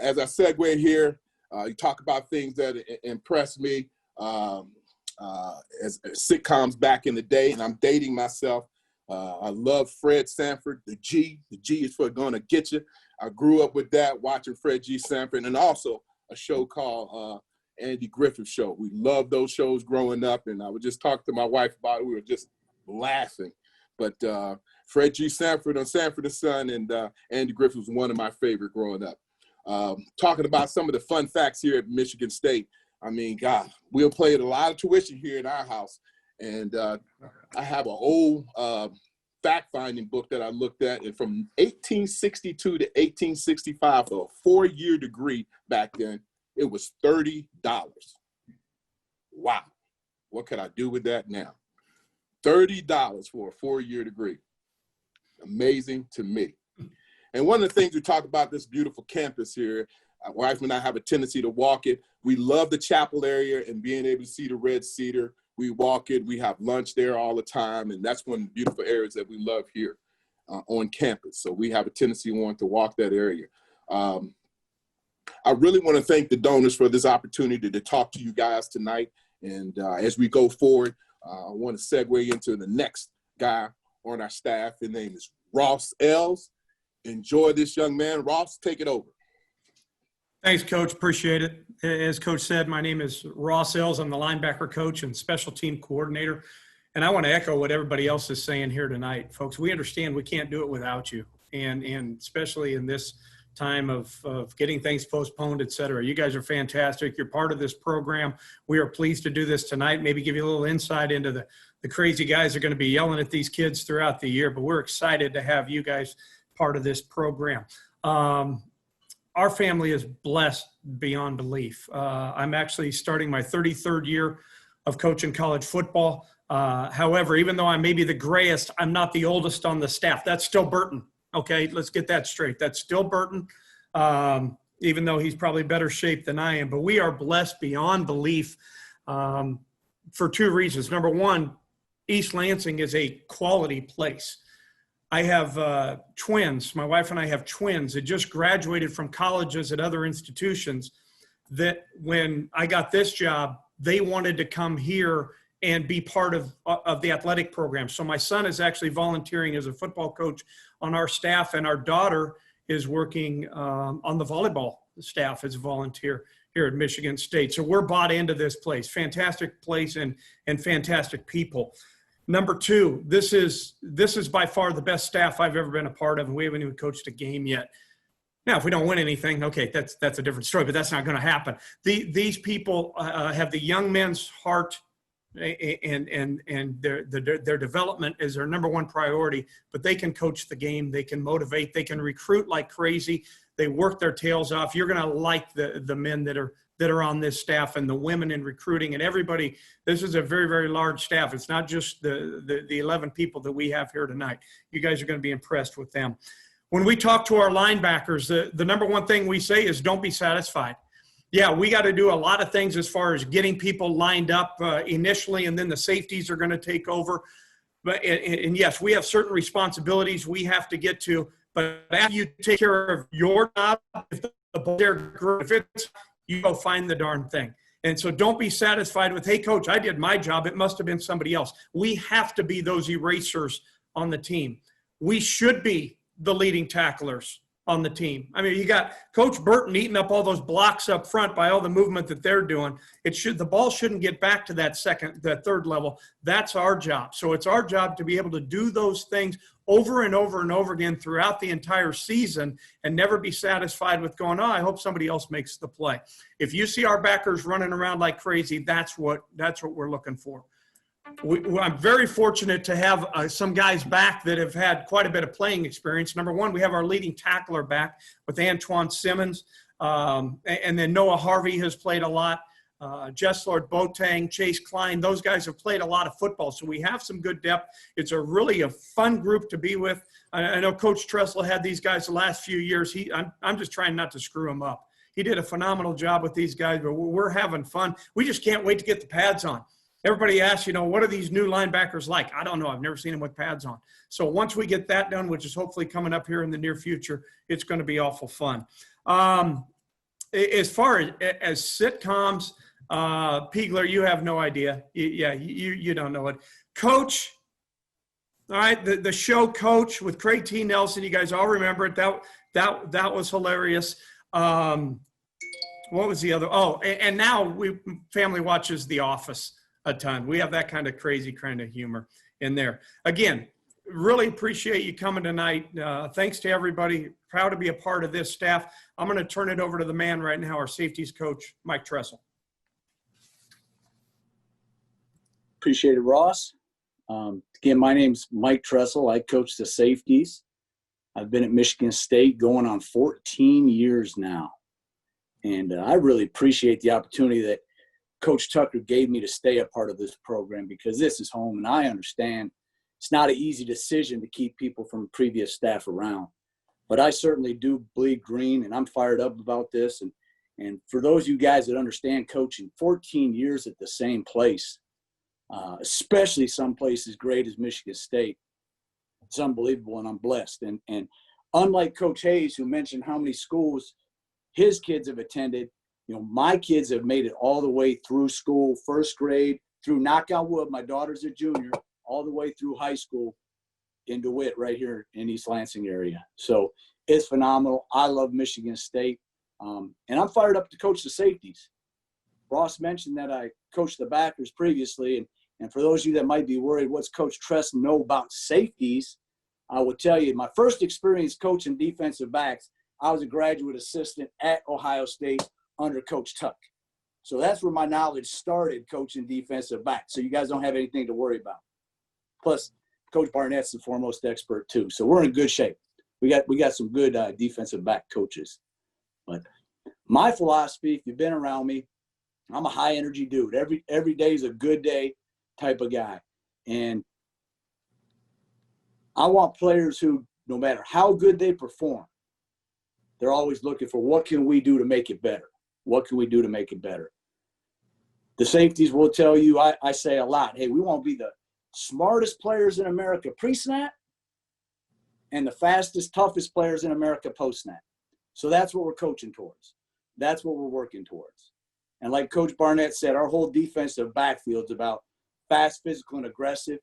As I segue here, you talk about things that impress me as sitcoms back in the day, and I'm dating myself. I love Fred Sanford, the G. The G is for gonna get you. I grew up with that, watching Fred G. Sanford, and also a show called Andy Griffith Show. We loved those shows growing up, and I would just talk to my wife about it. We were just laughing. But Fred G. Sanford on Sanford and Son and Andy Griffith was one of my favorite growing up. Talking about some of the fun facts here at Michigan State. I mean, God, we'll play a lot of tuition here in our house. And I have an old fact-finding book that I looked at, and from 1862 to 1865, for a 4-year degree back then, it was $30. Wow. What could I do with that now? $30 for a 4-year degree. Amazing to me. And one of the things we talk about this beautiful campus here, my wife and I have a tendency to walk it. We love the chapel area and being able to see the red cedar. We walk it. We have lunch there all the time. And that's one of the beautiful areas that we love here on campus. So we have a tendency to walk that area. I really want to thank the donors for this opportunity to talk to you guys tonight. And as we go forward, I want to segue into the next guy on our staff. His name is Ross Ells. Enjoy this, young man. Ross, take it over. Thanks, Coach. Appreciate it. As Coach said, my name is Ross Ells. I'm the linebacker coach and special team coordinator. And I want to echo what everybody else is saying here tonight. Folks, we understand we can't do it without you. And especially in this time of getting things postponed, et cetera. You guys are fantastic. You're part of this program. We are pleased to do this tonight, maybe give you a little insight into the crazy guys that are going to be yelling at these kids throughout the year. But we're excited to have you guys part of this program. Our family is blessed beyond belief. I'm actually starting my 33rd year of coaching college football. However, even though I may be the grayest, I'm not the oldest on the staff. That's still Burton. Okay, let's get that straight. That's still Burton, even though he's probably better shape than I am. But we are blessed beyond belief for 2 reasons. Number one, East Lansing is a quality place. I have twins. My wife and I have twins that just graduated from colleges at other institutions that when I got this job, they wanted to come here and be part of the athletic program. So my son is actually volunteering as a football coach on our staff, and our daughter is working on the volleyball staff as a volunteer here at Michigan State. So we're bought into this place. Fantastic place and fantastic people. Number 2, this is by far the best staff I've ever been a part of, and we haven't even coached a game yet. Now, if we don't win anything, okay, that's a different story, but that's not going to happen. These people have the young men's heart, and their development is their number 1 priority, but they can coach the game, they can motivate, they can recruit like crazy, they work their tails off. You're going to like the men that are on this staff and the women in recruiting and everybody. This is a very, very large staff. It's not just the 11 people that we have here tonight. You guys are going to be impressed with them. When we talk to our linebackers, the number 1 thing we say is don't be satisfied. Yeah, we got to do a lot of things as far as getting people lined up initially, and then the safeties are going to take over. But and yes, we have certain responsibilities we have to get to. But after you take care of your job, if it's, you go find the darn thing. And so don't be satisfied with, hey, coach, I did my job. It must have been somebody else. We have to be those erasers on the team. We should be the leading tacklers on the team. I mean, you got Coach Burton eating up all those blocks up front by all the movement that they're doing. The ball shouldn't get back to that third level. That's our job. So it's our job to be able to do those things over and over and over again throughout the entire season and never be satisfied with going, oh, I hope somebody else makes the play. If you see our backers running around like crazy, that's what we're looking for. I'm very fortunate to have some guys back that have had quite a bit of playing experience. Number one, we have our leading tackler back with Antoine Simmons. And then Noah Harvey has played a lot. Jesslord Boateng, Chase Klein, those guys have played a lot of football. So we have some good depth. It's really a fun group to be with. I know Coach Tressel had these guys the last few years. I'm just trying not to screw him up. He did a phenomenal job with these guys, but we're having fun. We just can't wait to get the pads on. Everybody asks, what are these new linebackers like? I don't know. I've never seen them with pads on. So once we get that done, which is hopefully coming up here in the near future, it's going to be awful fun. As far as sitcoms, Piegler, you have no idea. You don't know it. Coach, all right, the show Coach with Craig T. Nelson, you guys all remember it. That was hilarious. What was the other? Oh, and now family watches The Office a ton. We have that kind of crazy kind of humor in there. Again, really appreciate you coming tonight. Thanks to everybody. Proud to be a part of this staff. I'm going to turn it over to the man right now, our safeties coach, Mike Tressel. Appreciate it, Ross. Again, my name's Mike Tressel. I coach the safeties. I've been at Michigan State going on 14 years now. And I really appreciate the opportunity that Coach Tucker gave me to stay a part of this program, because this is home, and I understand it's not an easy decision to keep people from previous staff around. But I certainly do bleed green, and I'm fired up about this. And for those of you guys that understand coaching, 14 years at the same place, especially some places great as Michigan State, it's unbelievable, and I'm blessed. And unlike Coach Hayes, who mentioned how many schools his kids have attended, my kids have made it all the way through school, first grade, through, knock on wood, my daughter's a junior, all the way through high school in DeWitt right here in East Lansing area. So it's phenomenal. I love Michigan State. And I'm fired up to coach the safeties. Ross mentioned that I coached the backers previously. And for those of you that might be worried, what's Coach Tress know about safeties? I will tell you, my first experience coaching defensive backs, I was a graduate assistant at Ohio State under Coach Tuck. So that's where my knowledge started, coaching defensive backs. So you guys don't have anything to worry about. Plus, Coach Barnett's the foremost expert too. So we're in good shape. We got some good defensive back coaches. But my philosophy, if you've been around me, I'm a high energy dude. Every day is a good day type of guy. And I want players who, no matter how good they perform, they're always looking for, what can we do to make it better? What can we do to make it better? The safeties will tell you, I say a lot, hey, we want to be the smartest players in America pre-snap and the fastest, toughest players in America post-snap. So that's what we're coaching towards. That's what we're working towards. And like Coach Barnett said, our whole defensive backfield's about fast, physical, and aggressive,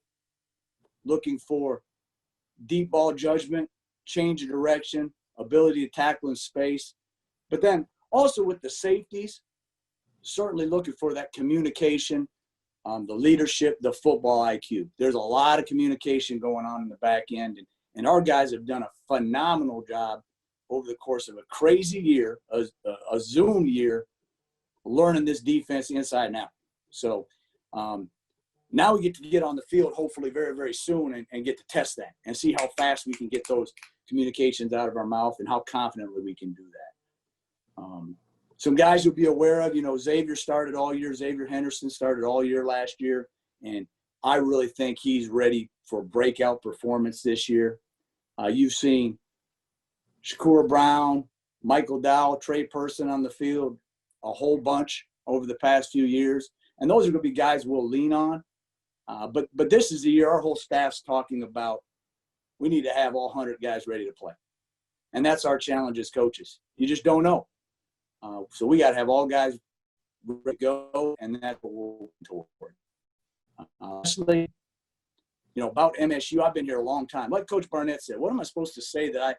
looking for deep ball judgment, change of direction, ability to tackle in space. But then also with the safeties, certainly looking for that communication, the leadership, the football IQ. There's a lot of communication going on in the back end. And our guys have done a phenomenal job over the course of a crazy year, a Zoom year, learning this defense inside and out. So now we get to get on the field hopefully very, very soon and get to test that and see how fast we can get those communications out of our mouth and how confidently we can do that. Some guys you'll be aware of, Xavier started all year. Xavier Henderson started all year last year. And I really think he's ready for breakout performance this year. You've seen Shakur Brown, Michael Dowell, Trey Person on the field, a whole bunch over the past few years. And those are going to be guys we'll lean on. But this is the year our whole staff's talking about, we need to have all 100 guys ready to play. And that's our challenge as coaches. You just don't know. So we got to have all guys ready to go, and that's what we're working toward. Honestly, about MSU, I've been here a long time. Like Coach Barnett said, what am I supposed to say that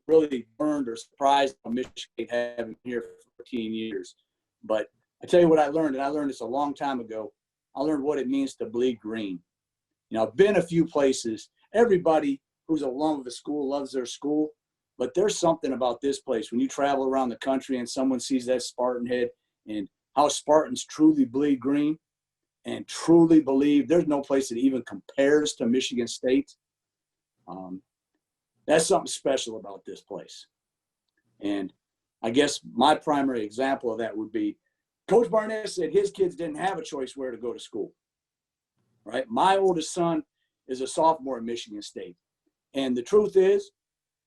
really learned or surprised on Michigan having been here for 14 years. But I tell you what I learned, and I learned this a long time ago. I learned what it means to bleed green. You know, I've been a few places. Everybody who's alum of a school loves their school, but there's something about this place when you travel around the country and someone sees that Spartan head and how Spartans truly bleed green and truly believe. There's no place that even compares to Michigan State. That's something special about this place. And I guess my primary example of that would be Coach Barnett said his kids didn't have a choice where to go to school, right? My oldest son is a sophomore at Michigan State. And the truth is,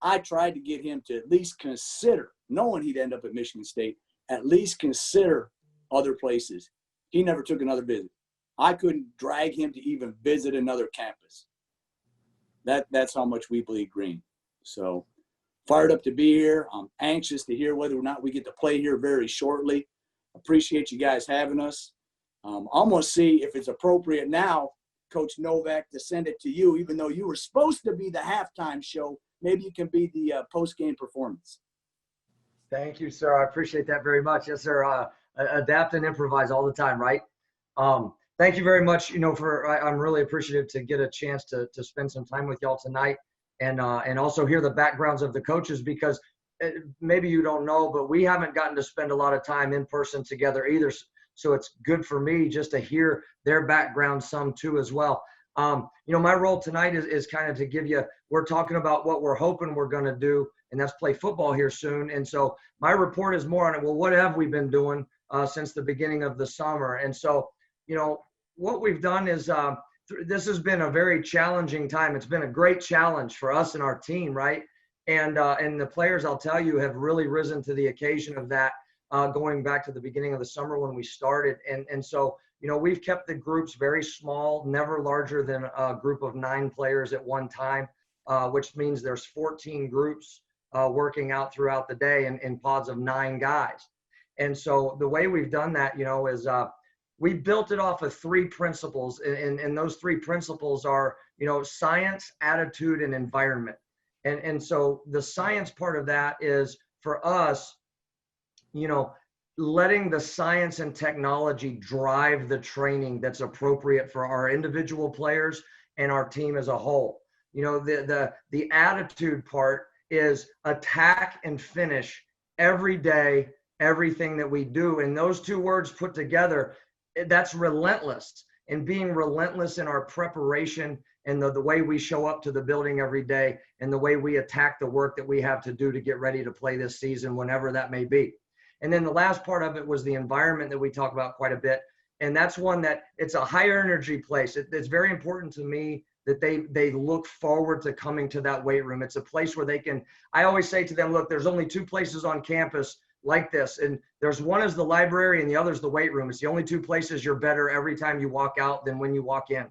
I tried to get him to at least consider, knowing he'd end up at Michigan State, at least consider other places. He never took another visit. I couldn't drag him to even visit another campus. That's how much we bleed green. So fired up to be here. I'm anxious to hear whether or not we get to play here very shortly. Appreciate you guys having us. I'm going to see if it's appropriate now, Coach Novak, to send it to you, even though you were supposed to be the halftime show. Maybe you can be the post-game performance. Thank you, sir. I appreciate that very much. Yes, sir. Adapt and improvise all the time, right? Thank you very much. I'm really appreciative to get a chance to spend some time with y'all tonight and also hear the backgrounds of the coaches, because maybe you don't know, but we haven't gotten to spend a lot of time in person together either. So it's good for me just to hear their background some too as well. My role tonight is kind of to give you, we're talking about what we're hoping we're going to do, and that's play football here soon. And so my report is more on it. Well, what have we been doing since the beginning of the summer? And so, what we've done is this has been a very challenging time. It's been a great challenge for us and our team, right? And the players, I'll tell you, have really risen to the occasion of that going back to the beginning of the summer when we started. And so, we've kept the groups very small, never larger than a group of 9 players at one time, which means there's 14 groups working out throughout the day in pods of 9 guys. And so the way we've done that, is we built it off of 3 principles. And those 3 principles are, science, attitude, and environment. And so the science part of that is for us, letting the science and technology drive the training that's appropriate for our individual players and our team as a whole. The attitude part is attack and finish every day, everything that we do. And those 2 words put together, that's relentless. And being relentless in our preparation and the way we show up to the building every day and the way we attack the work that we have to do to get ready to play this season, whenever that may be. And then the last part of it was the environment that we talk about quite a bit. And that's one that it's a higher energy place. It's very important to me that they look forward to coming to that weight room. It's a place where I always say to them, look, there's only 2 places on campus like this. And there's one is the library and the other is the weight room. It's the only 2 places you're better every time you walk out than when you walk in.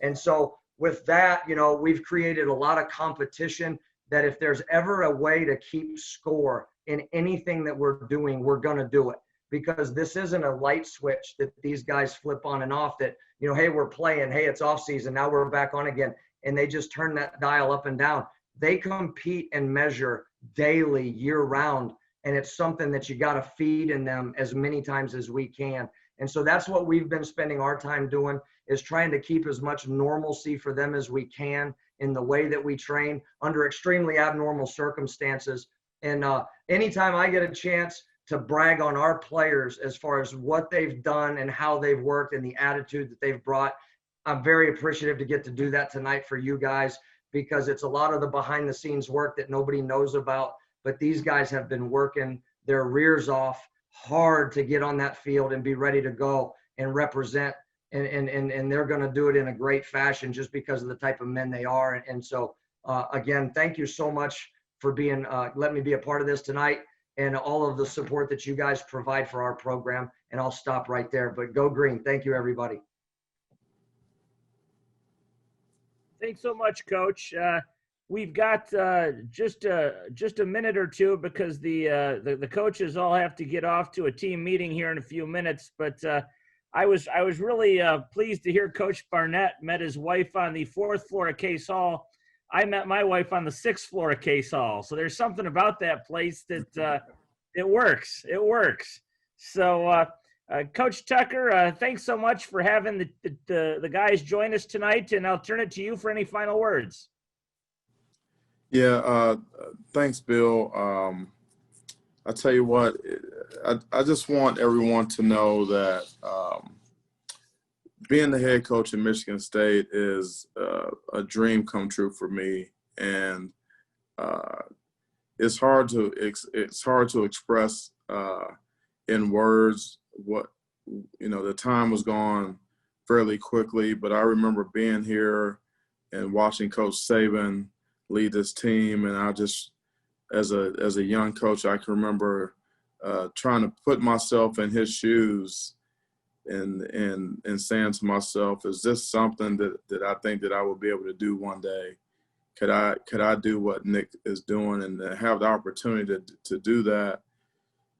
And so with that, we've created a lot of competition that if there's ever a way to keep score in anything that we're doing, we're going to do it, because this isn't a light switch that these guys flip on and off that, hey, we're playing, hey, it's off season, now we're back on again. And they just turn that dial up and down. They compete and measure daily, year round. And it's something that you got to feed in them as many times as we can. And so that's what we've been spending our time doing, is trying to keep as much normalcy for them as we can in the way that we train under extremely abnormal circumstances. And anytime I get a chance to brag on our players as far as what they've done and how they've worked and the attitude that they've brought, I'm very appreciative to get to do that tonight for you guys, because it's a lot of the behind the scenes work that nobody knows about. But these guys have been working their rears off hard to get on that field and be ready to go and represent. And they're going to do it in a great fashion just because of the type of men they are. And so, again, thank you so much for being, letting me be a part of this tonight and all of the support that you guys provide for our program. And I'll stop right there, but go green. Thank you, everybody. Thanks so much, Coach. We've got just a minute or two because the coaches all have to get off to a team meeting here in a few minutes. But I was really pleased to hear Coach Barnett met his wife on the 4th floor of Case Hall I met my wife on the 6th floor of Case Hall. So there's something about that place that it works. It works. So, Coach Tucker, thanks so much for having the guys join us tonight, and I'll turn it to you for any final words. Yeah, thanks, Bill. I tell you what, I just want everyone to know that being the head coach in Michigan State is a dream come true for me, and it's hard to express in words what the time was gone fairly quickly, but I remember being here and watching Coach Saban lead this team, and I just, as a young coach, I can remember trying to put myself in his shoes and saying to myself, is this something that I think that I will be able to do one day? Could I do what Nick is doing? And to have the opportunity to do that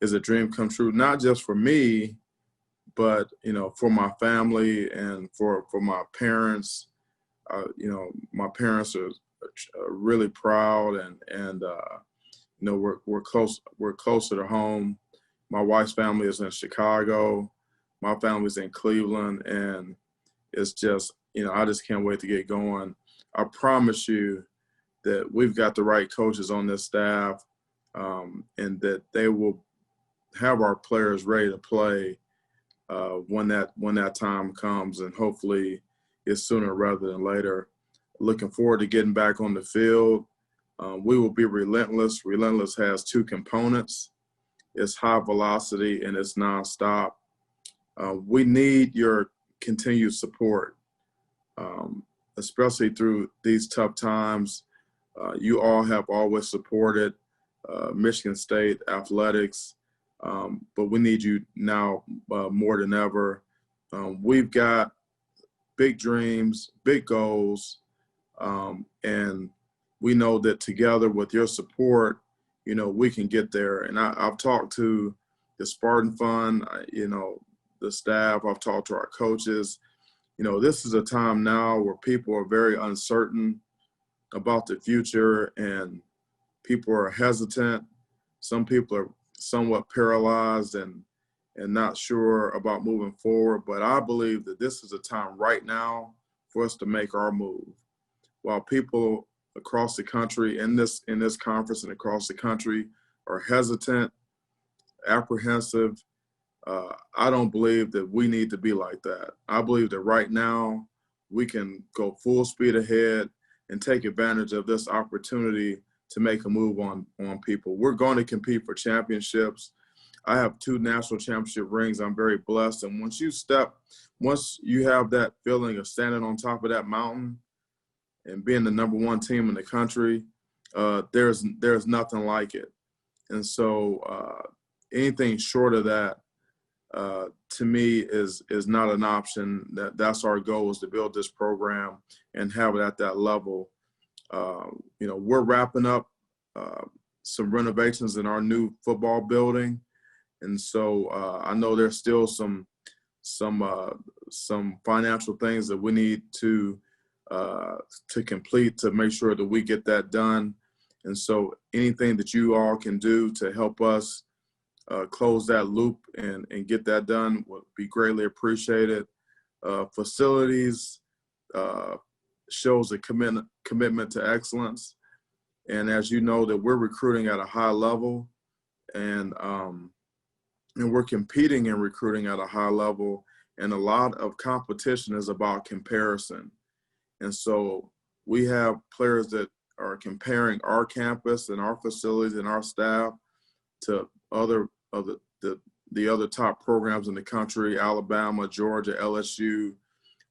is a dream come true, not just for me, but for my family and for my parents. My parents are really proud, and we're closer to home. My wife's family is in Chicago. My family's in Cleveland, and it's just I just can't wait to get going. I promise you that we've got the right coaches on this staff, and that they will have our players ready to play when that time comes, and hopefully it's sooner rather than later. Looking forward to getting back on the field. We will be relentless. Relentless has two components. It's high velocity and it's nonstop. We need your continued support, especially through these tough times. You all have always supported Michigan State athletics, but we need you now more than ever. We've got big dreams, big goals, and we know that together with your support, we can get there. And I've talked to the Spartan Fund, the staff. I've talked to our coaches. This is a time now where people are very uncertain about the future, and people are hesitant. Some people are somewhat paralyzed and not sure about moving forward. But I believe that this is a time right now for us to make our move. While people across the country in this conference and across the country are hesitant, apprehensive, I don't believe that we need to be like that. I believe that right now we can go full speed ahead and take advantage of this opportunity to make a move on people. We're going to compete for championships. I have 2 national championship rings. I'm very blessed. And once you have that feeling of standing on top of that mountain and being the #1 team in the country, there's nothing like it. And so anything short of that, to me, is not an option. That's our goal, is to build this program and have it at that level. We're wrapping up some renovations in our new football building, and so I know there's still some financial things that we need to complete to make sure that we get that done. And so anything that you all can do to help us close that loop and get that done would be greatly appreciated. Facilities shows a commitment to excellence. And as you know, that we're recruiting at a high level, and we're competing and recruiting at a high level. And a lot of competition is about comparison. And so we have players that are comparing our campus and our facilities and our staff to the other top programs in the country: Alabama, Georgia, LSU,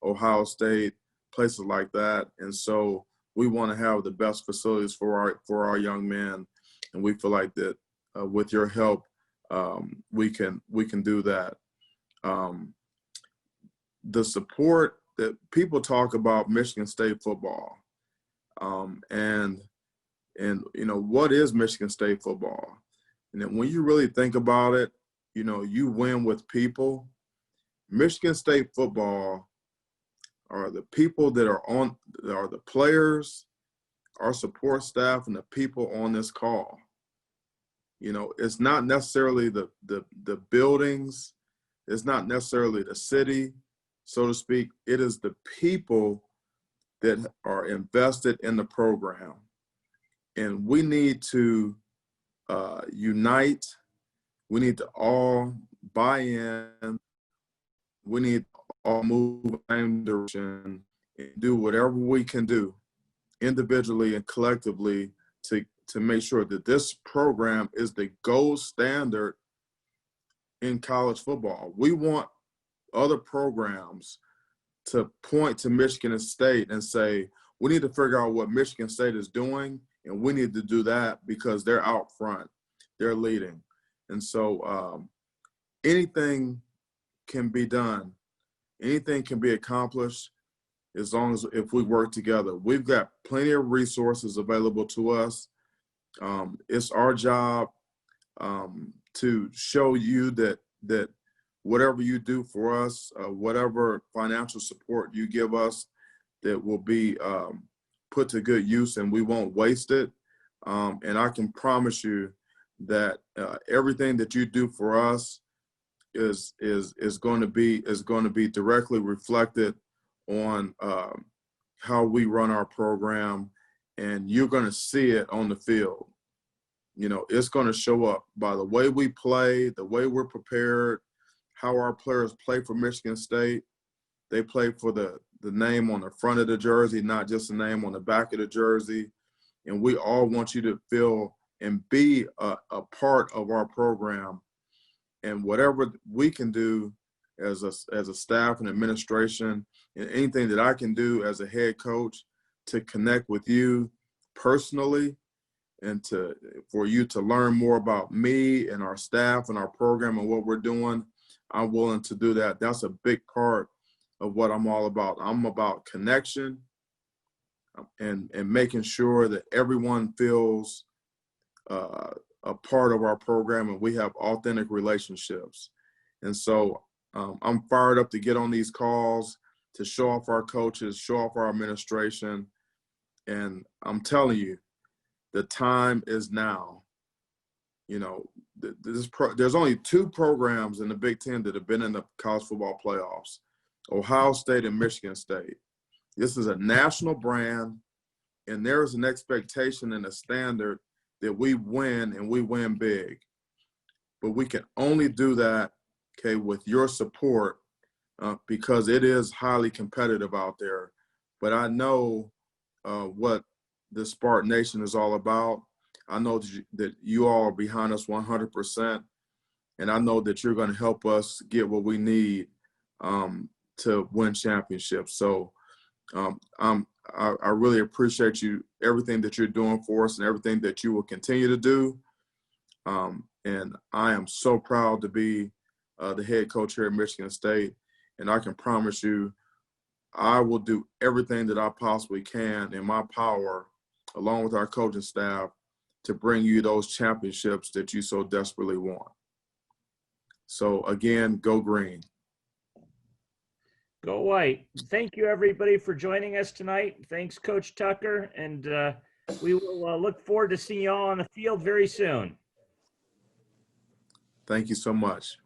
Ohio State, places like that. And so we want to have the best facilities for our young men, and we feel like that with your help, we can do that. The support that people talk about Michigan State football, and what is Michigan State football? And when you really think about it, you win with people. Michigan State football are the people that are the players our support staff and the people on this call. You know, it's not necessarily the buildings, it's not necessarily the city, so to speak. It is the people that are invested in the program. And we need to unite. We need to all buy in. We need to all move in the same direction and do whatever we can do individually and collectively to make sure that this program is the gold standard in college football. We want other programs to point to Michigan State and say, we need to figure out what Michigan State is doing, and we need to do that because they're out front, they're leading. And so anything can be done, anything can be accomplished as long as if we work together. We've got plenty of resources available to us. It's our job to show you that whatever you do for us, whatever financial support you give us, that will be put to good use and we won't waste it. And I can promise you that everything that you do for us is going to be directly reflected on how we run our program, and you're going to see it on the field. You know, it's going to show up by the way we play, the way we're prepared, how our players play for Michigan State. They play for the name on the front of the jersey, not just the name on the back of the jersey. And we all want you to feel and be a part of our program. And whatever we can do as a staff and administration, and anything that I can do as a head coach to connect with you personally and for you to learn more about me and our staff and our program and what we're doing, I'm willing to do that. That's a big part of what I'm all about. I'm about connection and making sure that everyone feels a part of our program and we have authentic relationships. And so I'm fired up to get on these calls, to show off our coaches, show off our administration. And I'm telling you, the time is now. You know, there's only 2 programs in the Big Ten that have been in the college football playoffs, Ohio State and Michigan State. This is a national brand, and there is an expectation and a standard that we win, and we win big. But we can only do that, okay, with your support because it is highly competitive out there. But I know what the Spartan Nation is all about. I know that you all are behind us 100%, and I know that you're going to help us get what we need to win championships. So I really appreciate you, everything that you're doing for us and everything that you will continue to do. And I am so proud to be the head coach here at Michigan State, and I can promise you I will do everything that I possibly can in my power, along with our coaching staff, to bring you those championships that you so desperately want. So again, go green. Go white. Thank you, everybody, for joining us tonight. Thanks, Coach Tucker. And we will look forward to seeing you all on the field very soon. Thank you so much.